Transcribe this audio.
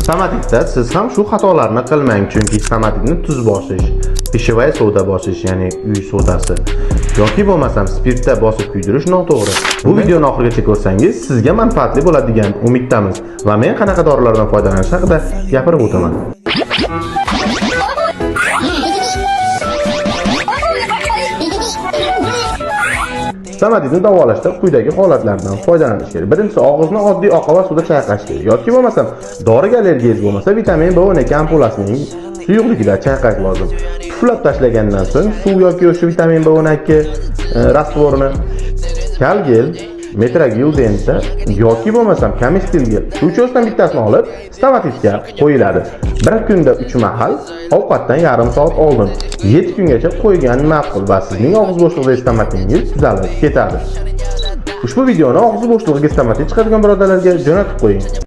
Stomatitda siz ham shu xatolarni qilmang, chunki stomatitni tuz bosish, pishevaya soda bosish, ya'ni uy sodasi yoki bo'lmasam spirtda bosib kuydirish noto'g'ri. Bu videoni oxirigacha ko'rsangiz sizga manfaatli bo'ladi degan umiddamiz va men qanaqa dorilardan foydalanish haqida gapirib o'taman. Stomatitni davolashda quyidagi holatlardan foydalanish kerak. Birinchisi, og'izni oddiy oqova suvda chayqash kerak yoki bo'lmasam doriga allergiyangiz bo'lmasa vitamin B12 ampulasining suyuqligida chayqash lozim. Tuflab tashlagandan so'ng suv yoki o'sha vitamin B12 rastvorini Calgel, Metragil denta yoki bo'lmasam Camistil gel shu uchosidan bittasini olib stomatitga qo'yiladi. Bir kunda 3 mahal, ovqatdan yarim soat oldin 7 kungacha qo'ygan ma'qul va sizning og'iz bo'shlig'idagi stomatingiz tuzalib ketadi. Ushbu videoni og'iz bo'shlig'iga stomatit chiqadigan birodarlarga jo'natib qo'ying.